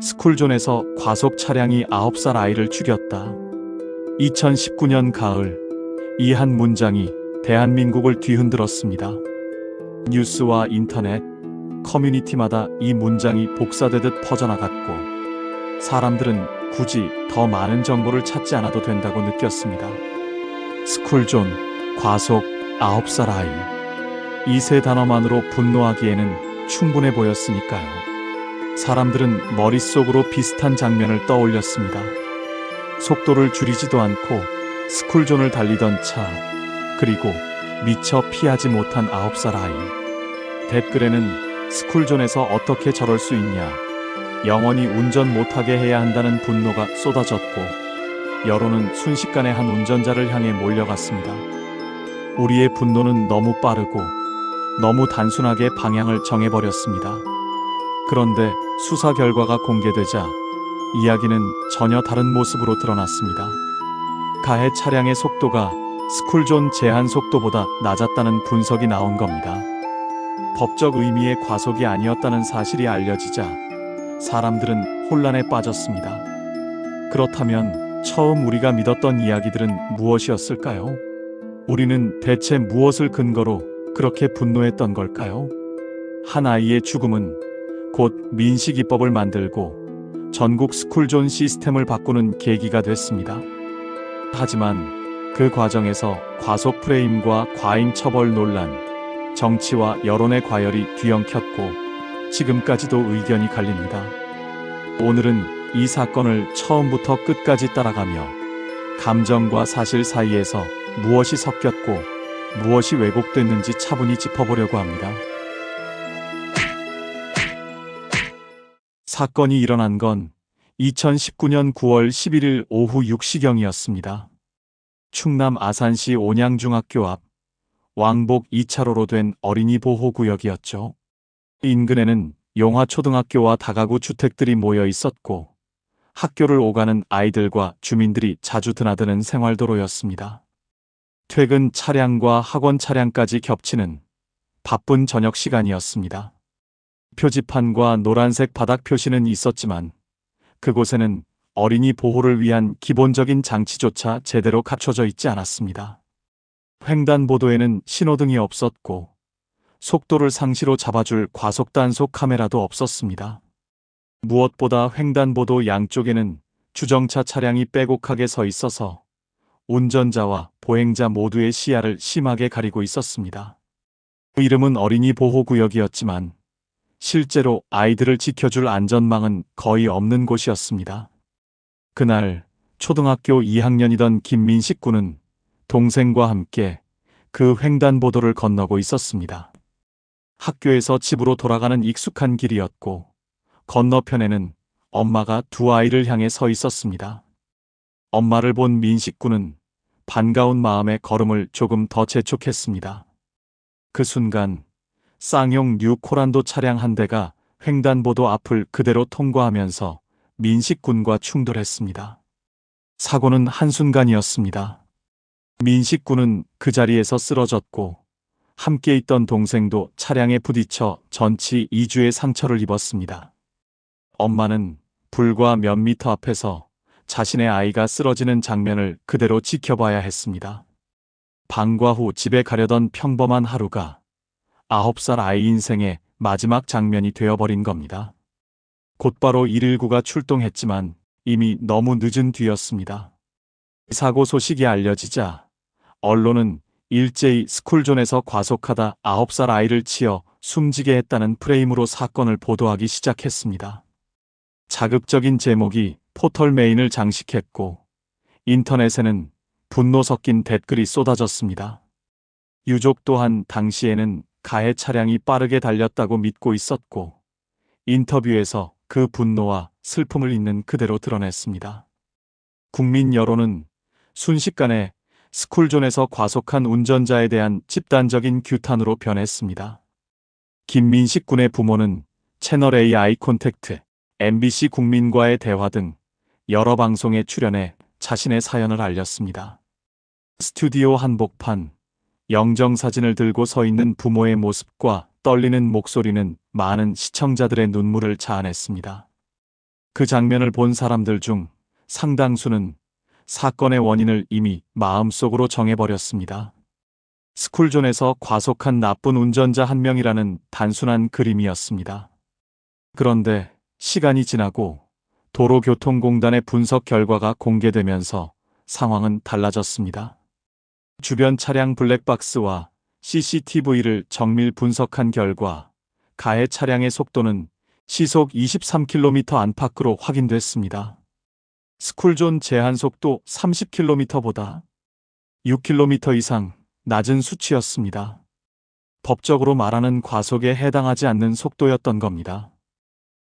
스쿨존에서 과속 차량이 9살 아이를 죽였다. 2019년 가을, 이 한 문장이 대한민국을 뒤흔들었습니다. 뉴스와 인터넷, 커뮤니티마다 이 문장이 복사되듯 퍼져나갔고, 사람들은 굳이 더 많은 정보를 찾지 않아도 된다고 느꼈습니다. 스쿨존, 과속, 9살 아이. 이 세 단어만으로 분노하기에는 충분해 보였으니까요. 사람들은 머릿속으로 비슷한 장면을 떠올렸습니다. 속도를 줄이지도 않고 스쿨존을 달리던 차, 그리고 미처 피하지 못한 9살 아이. 댓글에는 스쿨존에서 어떻게 저럴 수 있냐, 영원히 운전 못하게 해야 한다는 분노가 쏟아졌고, 여론은 순식간에 한 운전자를 향해 몰려갔습니다. 우리의 분노는 너무 빠르고 너무 단순하게 방향을 정해버렸습니다. 그런데 수사 결과가 공개되자 이야기는 전혀 다른 모습으로 드러났습니다. 가해 차량의 속도가 스쿨존 제한 속도보다 낮았다는 분석이 나온 겁니다. 법적 의미의 과속이 아니었다는 사실이 알려지자 사람들은 혼란에 빠졌습니다. 그렇다면 처음 우리가 믿었던 이야기들은 무엇이었을까요? 우리는 대체 무엇을 근거로 그렇게 분노했던 걸까요? 한 아이의 죽음은 곧 민식이법을 만들고 전국 스쿨존 시스템을 바꾸는 계기가 됐습니다. 하지만 그 과정에서 과속 프레임과 과잉 처벌 논란, 정치와 여론의 과열이 뒤엉켰고 지금까지도 의견이 갈립니다. 오늘은 이 사건을 처음부터 끝까지 따라가며 감정과 사실 사이에서 무엇이 섞였고 무엇이 왜곡됐는지 차분히 짚어보려고 합니다. 사건이 일어난 건 2019년 9월 11일 오후 6시경이었습니다. 충남 아산시 온양중학교 앞 왕복 2차로로 된 어린이 보호구역이었죠. 인근에는 용화초등학교와 다가구 주택들이 모여 있었고, 학교를 오가는 아이들과 주민들이 자주 드나드는 생활도로였습니다. 퇴근 차량과 학원 차량까지 겹치는 바쁜 저녁 시간이었습니다. 표지판과 노란색 바닥 표시는 있었지만 그곳에는 어린이 보호를 위한 기본적인 장치조차 제대로 갖춰져 있지 않았습니다. 횡단보도에는 신호등이 없었고 속도를 상시로 잡아줄 과속 단속 카메라도 없었습니다. 무엇보다 횡단보도 양쪽에는 주정차 차량이 빼곡하게 서 있어서 운전자와 보행자 모두의 시야를 심하게 가리고 있었습니다. 이름은 어린이 보호구역이었지만 실제로 아이들을 지켜줄 안전망은 거의 없는 곳이었습니다. 그날 초등학교 2학년이던 김민식 군은 동생과 함께 그 횡단보도를 건너고 있었습니다. 학교에서 집으로 돌아가는 익숙한 길이었고 건너편에는 엄마가 두 아이를 향해 서 있었습니다. 엄마를 본 민식 군은 반가운 마음에 걸음을 조금 더 재촉했습니다. 그 순간 쌍용 뉴 코란도 차량 한 대가 횡단보도 앞을 그대로 통과하면서 민식 군과 충돌했습니다. 사고는 한순간이었습니다. 민식 군은 그 자리에서 쓰러졌고 함께 있던 동생도 차량에 부딪혀 전치 2주의 상처를 입었습니다. 엄마는 불과 몇 미터 앞에서 자신의 아이가 쓰러지는 장면을 그대로 지켜봐야 했습니다. 방과 후 집에 가려던 평범한 하루가 9살 아이 인생의 마지막 장면이 되어버린 겁니다. 곧바로 119가 출동했지만 이미 너무 늦은 뒤였습니다. 사고 소식이 알려지자 언론은 일제히 스쿨존에서 과속하다 9살 아이를 치어 숨지게 했다는 프레임으로 사건을 보도하기 시작했습니다. 자극적인 제목이 포털 메인을 장식했고 인터넷에는 분노 섞인 댓글이 쏟아졌습니다. 유족 또한 당시에는 가해 차량이 빠르게 달렸다고 믿고 있었고 인터뷰에서 그 분노와 슬픔을 있는 그대로 드러냈습니다. 국민 여론은 순식간에 스쿨존에서 과속한 운전자에 대한 집단적인 규탄으로 변했습니다. 김민식 군의 부모는 채널A 아이콘택트, MBC 국민과의 대화 등 여러 방송에 출연해 자신의 사연을 알렸습니다. 스튜디오 한복판, 영정사진을 들고 서 있는 부모의 모습과 떨리는 목소리는 많은 시청자들의 눈물을 자아냈습니다. 그 장면을 본 사람들 중 상당수는 사건의 원인을 이미 마음속으로 정해버렸습니다. 스쿨존에서 과속한 나쁜 운전자 한 명이라는 단순한 그림이었습니다. 그런데 시간이 지나고 도로교통공단의 분석 결과가 공개되면서 상황은 달라졌습니다. 주변 차량 블랙박스와 CCTV를 정밀 분석한 결과 가해 차량의 속도는 시속 23km 안팎으로 확인됐습니다. 스쿨존 제한 속도 30km보다 6km 이상 낮은 수치였습니다. 법적으로 말하는 과속에 해당하지 않는 속도였던 겁니다.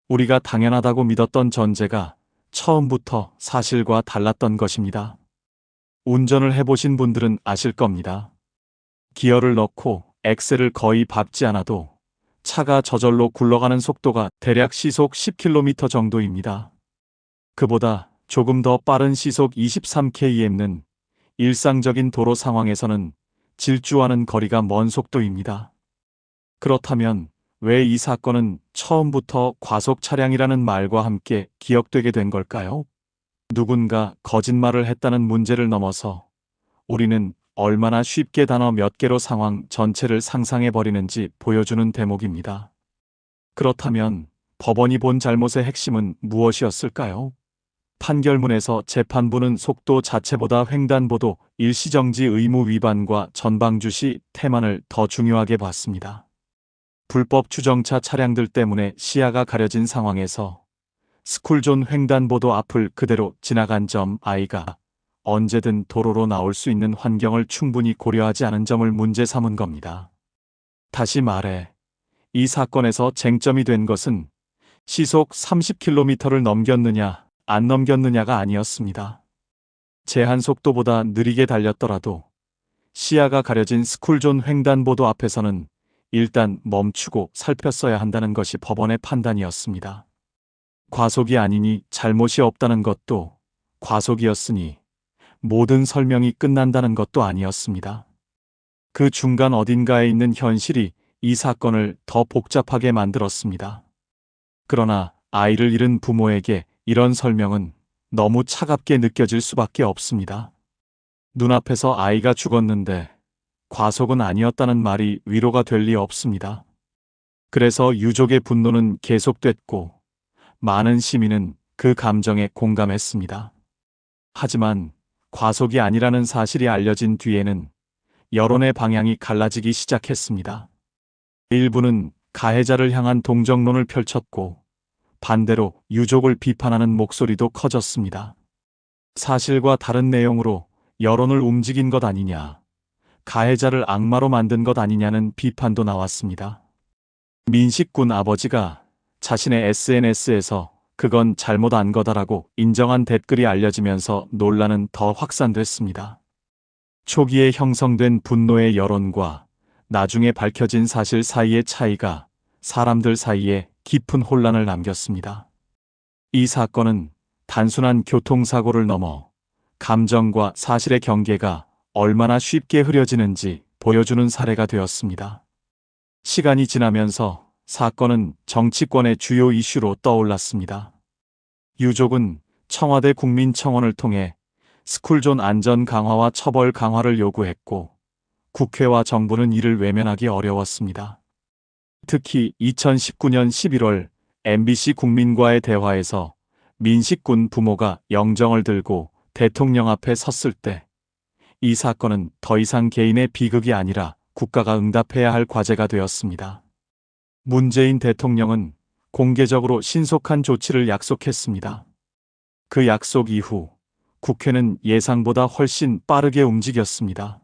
우리가 당연하다고 믿었던 전제가 처음부터 사실과 달랐던 것입니다. 운전을 해보신 분들은 아실 겁니다. 기어를 넣고 엑셀을 거의 밟지 않아도 차가 저절로 굴러가는 속도가 대략 시속 10km 정도입니다. 그보다 조금 더 빠른 시속 23km는 일상적인 도로 상황에서는 질주하는 거리가 먼 속도입니다. 그렇다면 왜 이 사건은 처음부터 과속 차량이라는 말과 함께 기억되게 된 걸까요? 누군가 거짓말을 했다는 문제를 넘어서 우리는 얼마나 쉽게 단어 몇 개로 상황 전체를 상상해버리는지 보여주는 대목입니다. 그렇다면 법원이 본 잘못의 핵심은 무엇이었을까요? 판결문에서 재판부는 속도 자체보다 횡단보도 일시정지 의무 위반과 전방주시 태만을 더 중요하게 봤습니다. 불법 주정차 차량들 때문에 시야가 가려진 상황에서 스쿨존 횡단보도 앞을 그대로 지나간 점 아이가 언제든 도로로 나올 수 있는 환경을 충분히 고려하지 않은 점을 문제 삼은 겁니다. 다시 말해 이 사건에서 쟁점이 된 것은 시속 30km를 넘겼느냐 안 넘겼느냐가 아니었습니다. 제한 속도보다 느리게 달렸더라도 시야가 가려진 스쿨존 횡단보도 앞에서는 일단 멈추고 살폈어야 한다는 것이 법원의 판단이었습니다. 과속이 아니니 잘못이 없다는 것도 과속이었으니 모든 설명이 끝난다는 것도 아니었습니다. 그 중간 어딘가에 있는 현실이 이 사건을 더 복잡하게 만들었습니다. 그러나 아이를 잃은 부모에게 이런 설명은 너무 차갑게 느껴질 수밖에 없습니다. 눈앞에서 아이가 죽었는데 과속은 아니었다는 말이 위로가 될 리 없습니다. 그래서 유족의 분노는 계속됐고 많은 시민은 그 감정에 공감했습니다. 하지만 과속이 아니라는 사실이 알려진 뒤에는 여론의 방향이 갈라지기 시작했습니다. 일부는 가해자를 향한 동정론을 펼쳤고 반대로 유족을 비판하는 목소리도 커졌습니다. 사실과 다른 내용으로 여론을 움직인 것 아니냐, 가해자를 악마로 만든 것 아니냐는 비판도 나왔습니다. 민식군 아버지가 자신의 SNS에서 그건 잘못 안 거다라고 인정한 댓글이 알려지면서 논란은 더 확산됐습니다. 초기에 형성된 분노의 여론과 나중에 밝혀진 사실 사이의 차이가 사람들 사이에 깊은 혼란을 남겼습니다. 이 사건은 단순한 교통사고를 넘어 감정과 사실의 경계가 얼마나 쉽게 흐려지는지 보여주는 사례가 되었습니다. 시간이 지나면서 사건은 정치권의 주요 이슈로 떠올랐습니다. 유족은 청와대 국민청원을 통해 스쿨존 안전 강화와 처벌 강화를 요구했고 국회와 정부는 이를 외면하기 어려웠습니다. 특히 2019년 11월 MBC 국민과의 대화에서 민식군 부모가 영정을 들고 대통령 앞에 섰을 때 이 사건은 더 이상 개인의 비극이 아니라 국가가 응답해야 할 과제가 되었습니다. 문재인 대통령은 공개적으로 신속한 조치를 약속했습니다. 그 약속 이후 국회는 예상보다 훨씬 빠르게 움직였습니다.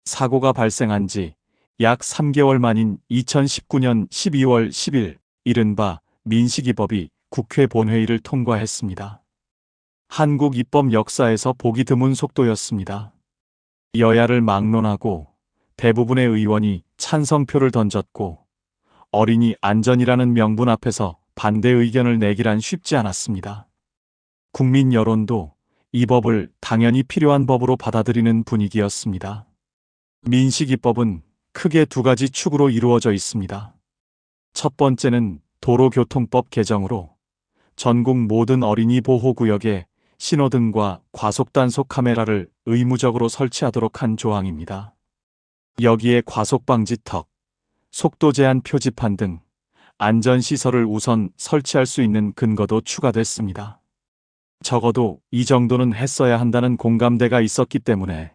사고가 발생한 지 약 3개월 만인 2019년 12월 10일 이른바 민식이법이 국회 본회의를 통과했습니다. 한국 입법 역사에서 보기 드문 속도였습니다. 여야를 막론하고 대부분의 의원이 찬성표를 던졌고 어린이 안전이라는 명분 앞에서 반대 의견을 내기란 쉽지 않았습니다. 국민 여론도 이 법을 당연히 필요한 법으로 받아들이는 분위기였습니다. 민식이법은 크게 두 가지 축으로 이루어져 있습니다. 첫 번째는 도로교통법 개정으로 전국 모든 어린이 보호구역에 신호등과 과속단속 카메라를 의무적으로 설치하도록 한 조항입니다. 여기에 과속방지턱, 속도 제한 표지판 등 안전시설을 우선 설치할 수 있는 근거도 추가됐습니다. 적어도 이 정도는 했어야 한다는 공감대가 있었기 때문에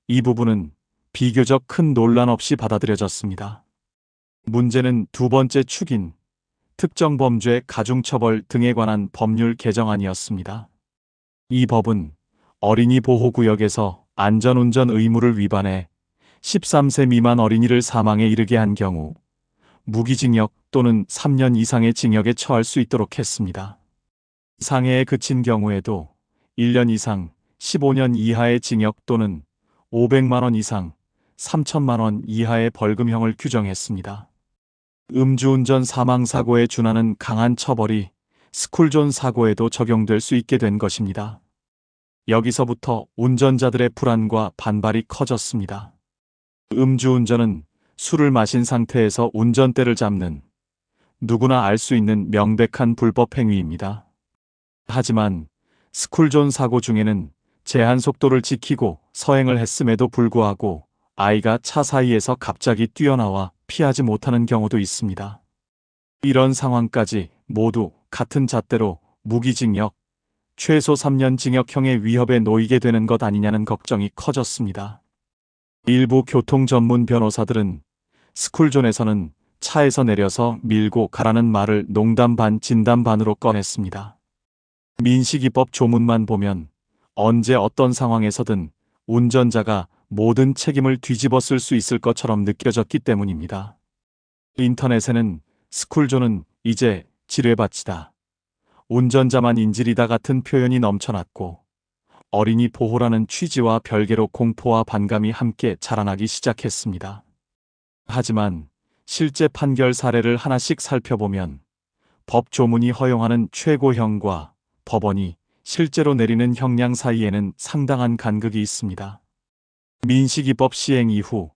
이 부분은 비교적 큰 논란 없이 받아들여졌습니다. 문제는 두 번째 축인 특정 범죄 가중처벌 등에 관한 법률 개정안이었습니다. 이 법은 어린이 보호구역에서 안전운전 의무를 위반해 13세 미만 어린이를 사망에 이르게 한 경우 무기징역 또는 3년 이상의 징역에 처할 수 있도록 했습니다. 상해에 그친 경우에도 1년 이상 15년 이하의 징역 또는 500만 원 이상 3천만 원 이하의 벌금형을 규정했습니다. 음주운전 사망사고에 준하는 강한 처벌이 스쿨존 사고에도 적용될 수 있게 된 것입니다. 여기서부터 운전자들의 불안과 반발이 커졌습니다. 음주운전은 술을 마신 상태에서 운전대를 잡는 누구나 알 수 있는 명백한 불법 행위입니다. 하지만 스쿨존 사고 중에는 제한 속도를 지키고 서행을 했음에도 불구하고 아이가 차 사이에서 갑자기 뛰어나와 피하지 못하는 경우도 있습니다. 이런 상황까지 모두 같은 잣대로 무기징역, 최소 3년 징역형의 위협에 놓이게 되는 것 아니냐는 걱정이 커졌습니다. 일부 교통 전문 변호사들은 스쿨존에서는 차에서 내려서 밀고 가라는 말을 농담 반 진담 반으로 꺼냈습니다. 민식이법 조문만 보면 언제 어떤 상황에서든 운전자가 모든 책임을 뒤집어 쓸 수 있을 것처럼 느껴졌기 때문입니다. 인터넷에는 스쿨존은 이제 지뢰밭이다, 운전자만 인질이다 같은 표현이 넘쳐났고 어린이 보호라는 취지와 별개로 공포와 반감이 함께 자라나기 시작했습니다. 하지만 실제 판결 사례를 하나씩 살펴보면 법 조문이 허용하는 최고형과 법원이 실제로 내리는 형량 사이에는 상당한 간극이 있습니다. 민식이법 시행 이후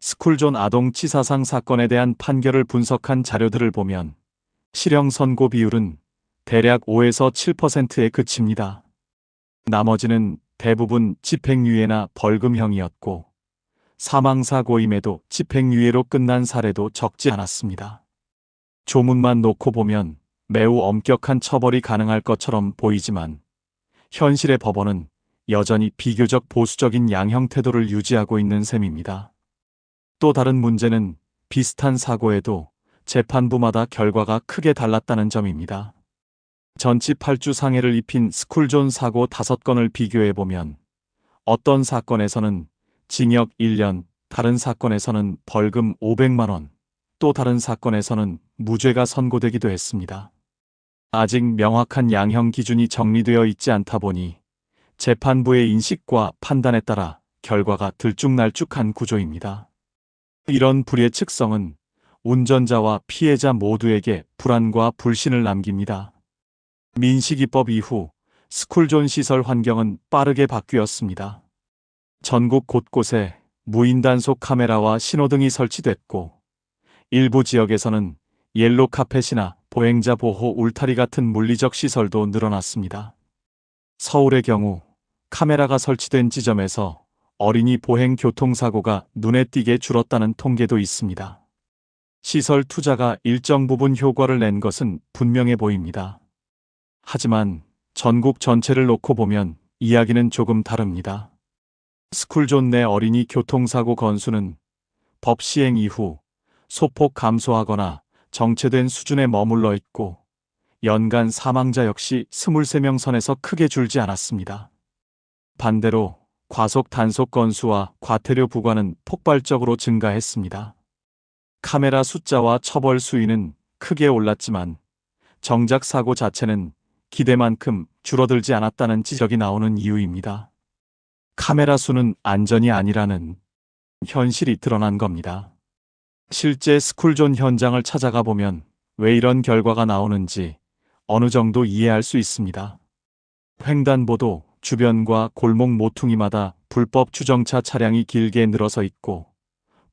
스쿨존 아동 치사상 사건에 대한 판결을 분석한 자료들을 보면 실형 선고 비율은 대략 5에서 7%에 그칩니다. 나머지는 대부분 집행유예나 벌금형이었고 사망사고임에도 집행유예로 끝난 사례도 적지 않았습니다. 조문만 놓고 보면 매우 엄격한 처벌이 가능할 것처럼 보이지만 현실의 법원은 여전히 비교적 보수적인 양형 태도를 유지하고 있는 셈입니다. 또 다른 문제는 비슷한 사고에도 재판부마다 결과가 크게 달랐다는 점입니다. 전치 8주 상해를 입힌 스쿨존 사고 5건을 비교해보면 어떤 사건에서는 징역 1년, 다른 사건에서는 벌금 500만 원, 또 다른 사건에서는 무죄가 선고되기도 했습니다. 아직 명확한 양형 기준이 정리되어 있지 않다 보니 재판부의 인식과 판단에 따라 결과가 들쭉날쭉한 구조입니다. 이런 불의 측성은 운전자와 피해자 모두에게 불안과 불신을 남깁니다. 민식이법 이후 스쿨존 시설 환경은 빠르게 바뀌었습니다. 전국 곳곳에 무인 단속 카메라와 신호등이 설치됐고 일부 지역에서는 옐로 카펫이나 보행자 보호 울타리 같은 물리적 시설도 늘어났습니다. 서울의 경우 카메라가 설치된 지점에서 어린이 보행 교통사고가 눈에 띄게 줄었다는 통계도 있습니다. 시설 투자가 일정 부분 효과를 낸 것은 분명해 보입니다. 하지만 전국 전체를 놓고 보면 이야기는 조금 다릅니다. 스쿨존 내 어린이 교통사고 건수는 법 시행 이후 소폭 감소하거나 정체된 수준에 머물러 있고 연간 사망자 역시 23명 선에서 크게 줄지 않았습니다. 반대로 과속 단속 건수와 과태료 부과는 폭발적으로 증가했습니다. 카메라 숫자와 처벌 수위는 크게 올랐지만 정작 사고 자체는 기대만큼 줄어들지 않았다는 지적이 나오는 이유입니다. 카메라 수는 안전이 아니라는 현실이 드러난 겁니다. 실제 스쿨존 현장을 찾아가 보면 왜 이런 결과가 나오는지 어느 정도 이해할 수 있습니다. 횡단보도 주변과 골목 모퉁이마다 불법 주정차 차량이 길게 늘어서 있고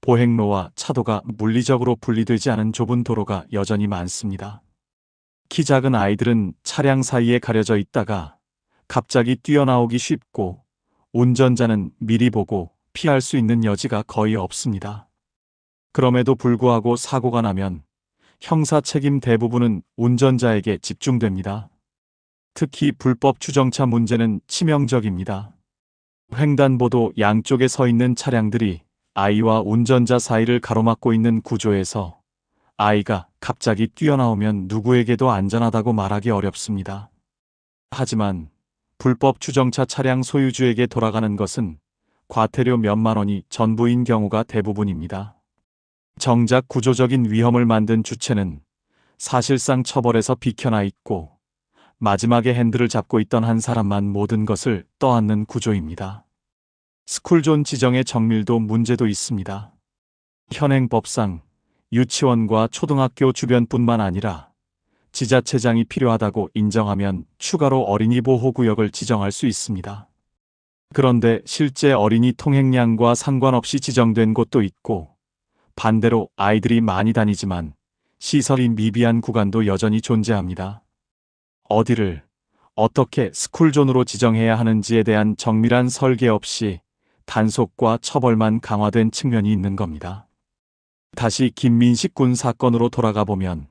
보행로와 차도가 물리적으로 분리되지 않은 좁은 도로가 여전히 많습니다. 키 작은 아이들은 차량 사이에 가려져 있다가 갑자기 뛰어나오기 쉽고 운전자는 미리 보고 피할 수 있는 여지가 거의 없습니다. 그럼에도 불구하고 사고가 나면 형사 책임 대부분은 운전자에게 집중됩니다. 특히 불법 주정차 문제는 치명적입니다. 횡단보도 양쪽에 서 있는 차량들이 아이와 운전자 사이를 가로막고 있는 구조에서 아이가 갑자기 뛰어나오면 누구에게도 안전하다고 말하기 어렵습니다. 하지만 불법 주정차 차량 소유주에게 돌아가는 것은 과태료 몇만 원이 전부인 경우가 대부분입니다. 정작 구조적인 위험을 만든 주체는 사실상 처벌에서 비켜나 있고 마지막에 핸들을 잡고 있던 한 사람만 모든 것을 떠안는 구조입니다. 스쿨존 지정의 정밀도 문제도 있습니다. 현행법상 유치원과 초등학교 주변뿐만 아니라 지자체장이 필요하다고 인정하면 추가로 어린이 보호구역을 지정할 수 있습니다. 그런데 실제 어린이 통행량과 상관없이 지정된 곳도 있고 반대로 아이들이 많이 다니지만 시설이 미비한 구간도 여전히 존재합니다. 어디를 어떻게 스쿨존으로 지정해야 하는지에 대한 정밀한 설계 없이 단속과 처벌만 강화된 측면이 있는 겁니다. 다시 김민식 군 사건으로 돌아가 보면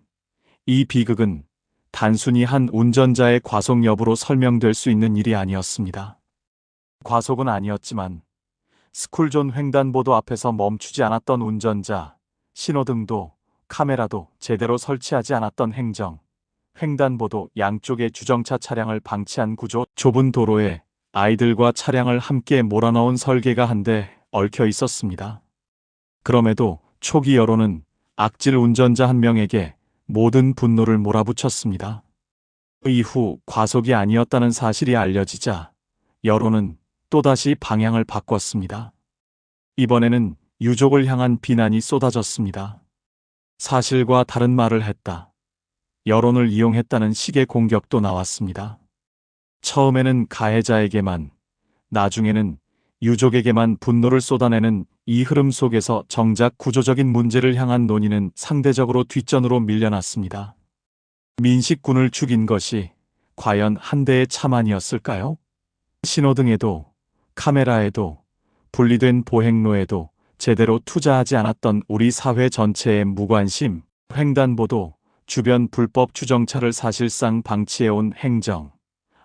이 비극은 단순히 한 운전자의 과속 여부로 설명될 수 있는 일이 아니었습니다. 과속은 아니었지만 스쿨존 횡단보도 앞에서 멈추지 않았던 운전자, 신호등도 카메라도 제대로 설치하지 않았던 행정, 횡단보도 양쪽에 주정차 차량을 방치한 구조, 좁은 도로에 아이들과 차량을 함께 몰아넣은 설계가 한데 얽혀 있었습니다. 그럼에도 초기 여론은 악질 운전자 한 명에게 모든 분노를 몰아붙였습니다. 이후 과속이 아니었다는 사실이 알려지자 여론은 또다시 방향을 바꿨습니다. 이번에는 유족을 향한 비난이 쏟아졌습니다. 사실과 다른 말을 했다. 여론을 이용했다는 식의 공격도 나왔습니다. 처음에는 가해자에게만, 나중에는 유족에게만 분노를 쏟아내는 이 흐름 속에서 정작 구조적인 문제를 향한 논의는 상대적으로 뒷전으로 밀려났습니다. 민식군을 죽인 것이 과연 한 대의 차만이었을까요? 신호등에도 카메라에도 분리된 보행로에도 제대로 투자하지 않았던 우리 사회 전체의 무관심, 횡단보도, 주변 불법 주정차를 사실상 방치해온 행정,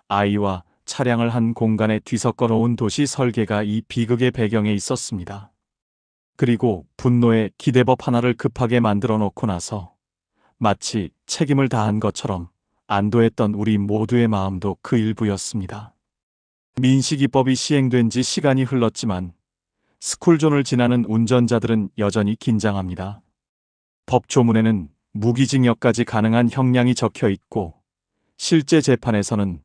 아이와 차량을 한 공간에 뒤섞어 놓은 도시 설계가 이 비극의 배경에 있었습니다. 그리고 분노의 기대법 하나를 급하게 만들어 놓고 나서 마치 책임을 다한 것처럼 안도했던 우리 모두의 마음도 그 일부였습니다. 민식이법이 시행된 지 시간이 흘렀지만 스쿨존을 지나는 운전자들은 여전히 긴장합니다. 법조문에는 무기징역까지 가능한 형량이 적혀 있고 실제 재판에서는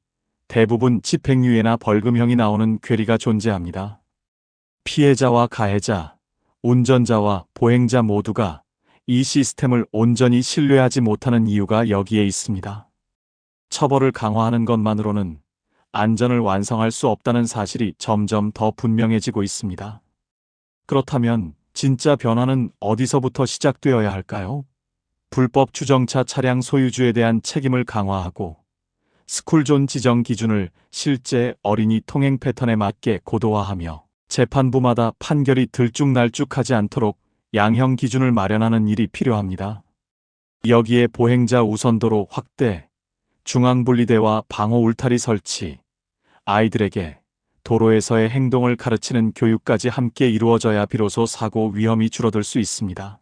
대부분 집행유예나 벌금형이 나오는 괴리가 존재합니다. 피해자와 가해자, 운전자와 보행자 모두가 이 시스템을 온전히 신뢰하지 못하는 이유가 여기에 있습니다. 처벌을 강화하는 것만으로는 안전을 완성할 수 없다는 사실이 점점 더 분명해지고 있습니다. 그렇다면 진짜 변화는 어디서부터 시작되어야 할까요? 불법 주정차 차량 소유주에 대한 책임을 강화하고 스쿨존 지정 기준을 실제 어린이 통행 패턴에 맞게 고도화하며 재판부마다 판결이 들쭉날쭉하지 않도록 양형 기준을 마련하는 일이 필요합니다. 여기에 보행자 우선도로 확대, 중앙분리대와 방호 울타리 설치, 아이들에게 도로에서의 행동을 가르치는 교육까지 함께 이루어져야 비로소 사고 위험이 줄어들 수 있습니다.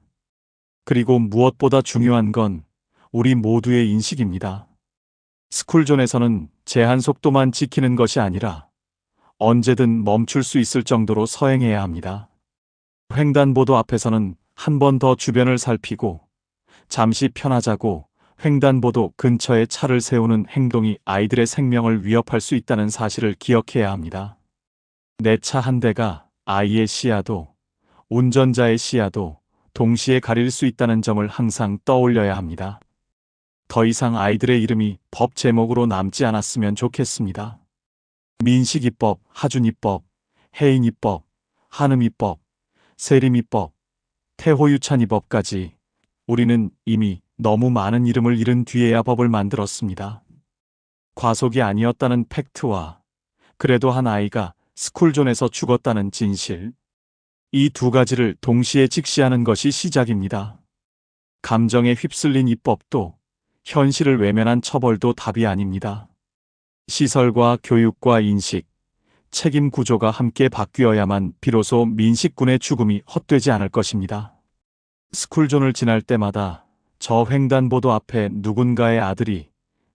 그리고 무엇보다 중요한 건 우리 모두의 인식입니다. 스쿨존에서는 제한 속도만 지키는 것이 아니라 언제든 멈출 수 있을 정도로 서행해야 합니다. 횡단보도 앞에서는 한 번 더 주변을 살피고 잠시 편하자고 횡단보도 근처에 차를 세우는 행동이 아이들의 생명을 위협할 수 있다는 사실을 기억해야 합니다. 내 차 한 대가 아이의 시야도 운전자의 시야도 동시에 가릴 수 있다는 점을 항상 떠올려야 합니다. 더 이상 아이들의 이름이 법 제목으로 남지 않았으면 좋겠습니다. 민식이법, 하준이법, 해인이법, 한음이법, 세림이법, 태호유찬이법까지 우리는 이미 너무 많은 이름을 잃은 뒤에야 법을 만들었습니다. 과속이 아니었다는 팩트와 그래도 한 아이가 스쿨존에서 죽었다는 진실. 이 두 가지를 동시에 직시하는 것이 시작입니다. 감정에 휩쓸린 입법도 현실을 외면한 처벌도 답이 아닙니다. 시설과 교육과 인식, 책임 구조가 함께 바뀌어야만 비로소 민식군의 죽음이 헛되지 않을 것입니다. 스쿨존을 지날 때마다 저 횡단보도 앞에 누군가의 아들이,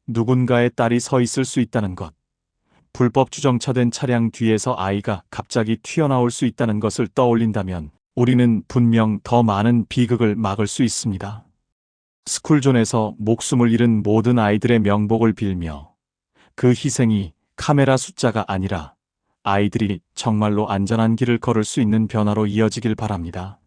누군가의 딸이 서 있을 수 있다는 것, 불법 주정차된 차량 뒤에서 아이가 갑자기 튀어나올 수 있다는 것을 떠올린다면 우리는 분명 더 많은 비극을 막을 수 있습니다. 스쿨존에서 목숨을 잃은 모든 아이들의 명복을 빌며 그 희생이 카메라 숫자가 아니라 아이들이 정말로 안전한 길을 걸을 수 있는 변화로 이어지길 바랍니다.